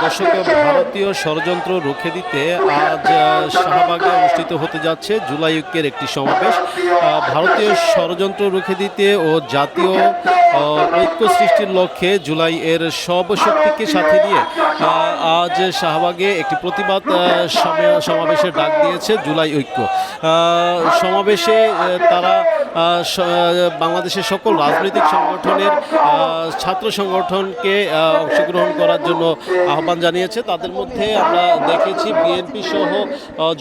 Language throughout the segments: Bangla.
দর্শক, ভারতীয় ষড়যন্ত্র রুখে দিতে আজ শাহবাগে অনুষ্ঠিত হতে যাচ্ছে জুলাই ঐক্যের একটি সমাবেশ। ভারতীয় ষড়যন্ত্র রুখে দিতে ও জাতীয় ঐক্য সৃষ্টির লক্ষ্যে জুলাই এর সব শক্তিকে সাথে নিয়ে আজ শাহবাগে একটি প্রতিবাদ সমাবেশের ডাক দিয়েছে জুলাই ঐক্য। সমাবেশে তারা বাংলাদেশের সকল রাজনৈতিক সংগঠনের ছাত্র সংগঠনকে অংশগ্রহণ করার জন্য আহ্বান জানিয়েছে। তাদের মধ্যে আমরা দেখেছি বিএনপি সহ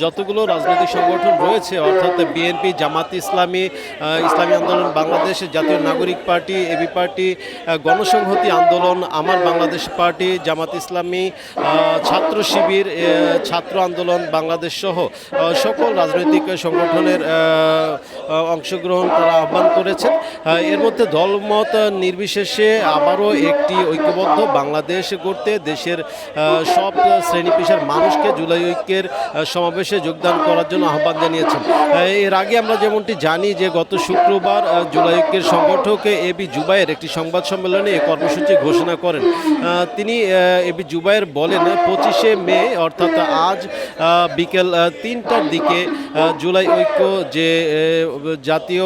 যতগুলো রাজনৈতিক সংগঠন রয়েছে, অর্থাৎ বিএনপি, জামাত ইসলামী, ইসলামী আন্দোলন বাংলাদেশ, জাতীয় নাগরিক পার্টি, এবি পার্টি, গণসংহতি আন্দোলন, আমার বাংলাদেশ পার্টি, জামাত ইসলামী, ছাত্র শিবির, ছাত্র আন্দোলন বাংলাদেশ সহ সকল রাজনৈতিক সংগঠনের অংশগ্রহণ করা আহ্বান করেছেন। এর মধ্যে দলমত নির্বিশেষে আবারও একটি ঐক্যবদ্ধ বাংলাদেশ গড়তে দেশের সব শ্রেণী পেশার মানুষকে জুলাই ঐক্যের সমাবেশে যোগদান করার জন্য আহ্বান জানিয়েছেন। এর আগে আমরা যেমনটি জানি যে গত শুক্রবার জুলাই ঐক্যের সংগঠক এবি জুবায়ের একটি সংবাদ সম্মেলনে এই কর্মসূচি ঘোষণা করেন। তিনি এবি জুবায়ের বলেন 25শে মে অর্থাৎ আজ বিকেল 3টার দিকে জুলাই ঐক্য যে জাতীয়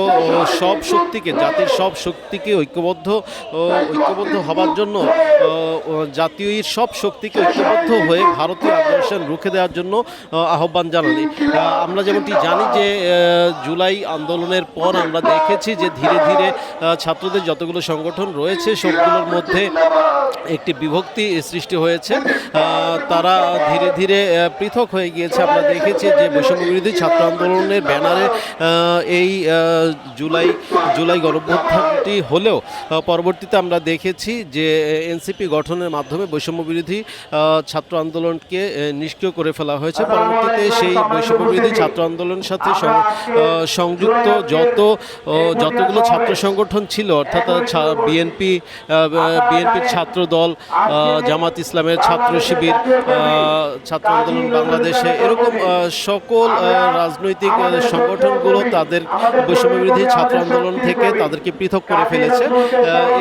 সব শক্তিকে, জাতির সব শক্তিকে ঐক্যবদ্ধ হবার জন্য, জাতীয় সব শক্তিকে ঐক্যবদ্ধ হয়ে ভারতীয় আগ্রাসন রুখে দেওয়ার জন্য আহ্বান জানানি। আমরা যেমনটি জানি যে জুলাই আন্দোলনের পর আমরা দেখেছি যে ধীরে ধীরে ছাত্রদের যতগুলো সংগঠন রয়েছে সবগুলোর মধ্যে একটি বিভক্তি সৃষ্টি হয়েছে। তারা ধীরে ধীরে পৃথক হয়ে গিয়েছে। আমরা দেখেছি যে বৈষম্য বিরোধী ছাত্র আন্দোলনের ব্যানারে এই জুলাই গণঅভ্যুত্থানটি হলেও পরবর্তীতে আমরা দেখেছি যে এনসিপি গঠনের মাধ্যমে বৈষম্য বিরোধী ছাত্র আন্দোলনকে নিষ্ক্রিয় করে ফেলা হয়েছে। পরবর্তীতে সেই বৈষম্য বিরোধী ছাত্র আন্দোলনের সাথে সংযুক্ত যতগুলো ছাত্র সংগঠন ছিল, অর্থাৎ বিএনপির ছাত্র দল, জামাত ইসলামের ছাত্র শিবির, ছাত্র আন্দোলন বাংলাদেশে, এরকম সকল রাজনৈতিক সংগঠনগুলো তাদের বৈষম্য বিরোধী ছাত্র আন্দোলন থেকে তাদেরকে পৃথক করে ফেলেছে।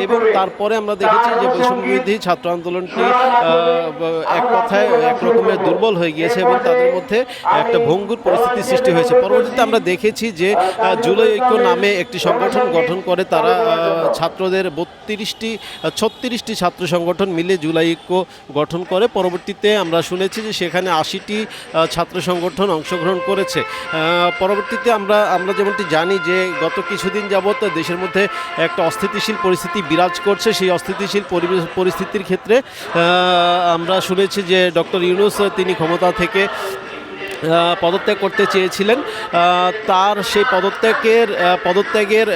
এবং তারপরে আমরা দেখেছি যে বৈষম্য বিরোধী ছাত্র আন্দোলনটি এক কথায় একরকমের দুর্বল হয়ে গিয়েছে এবং তাদের মধ্যে একটা ভঙ্গুর পরিস্থিতি সৃষ্টি হয়েছে। পরবর্তীতে আমরা দেখেছি যে জুলাই ঐক্য নামে একটি সংগঠন গঠন করে তারা ছাত্রদের 36টি ছাত্র সংগঠন মিলে জুলাই ঐক্য গঠন করে। পরবর্তীতে আমরা শুনেছি যে সেখানে 80টি ছাত্র সংগঠন অংশগ্রহণ করেছে। পরবর্তীতে আমরা যেমনটি জানি যে গত কিছুদিন যাবৎ দেশের মধ্যে একটা অস্থিতিশীল পরিস্থিতি বিরাজ করছে। সেই অস্থিতিশীল পরিস্থিতির ক্ষেত্রে আমরা শুনেছি যে ডক্টর ইউনূস তিনি ক্ষমতা থেকে পদত্যাগ করতে চেয়েছিলেন। তার সেই পদত্যাগের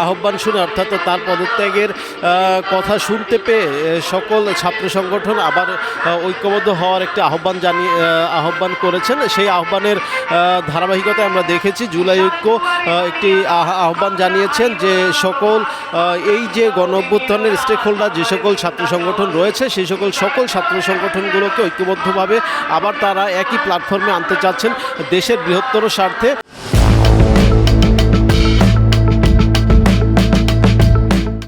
আহ্বান শুনে, অর্থাৎ তার পদত্যাগের কথা শুনতে পেয়ে সকল ছাত্র সংগঠন আবার ঐক্যবদ্ধ হওয়ার একটি আহ্বান করেছেন। সেই আহ্বানের ধারাবাহিকতায় আমরা দেখেছি জুলাই ঐক্য একটি আহ্বান জানিয়েছেন যে সকল এই যে গণঅভ্যুত্থানের স্টেক হোল্ডার যে সকল ছাত্র সংগঠন রয়েছে সেই সকল ছাত্র সংগঠনগুলোকে ঐক্যবদ্ধভাবে আবার তারা একই প্ল্যাটফর্মে আনতে চাচ্ছেন দেশের বৃহত্তর স্বার্থে।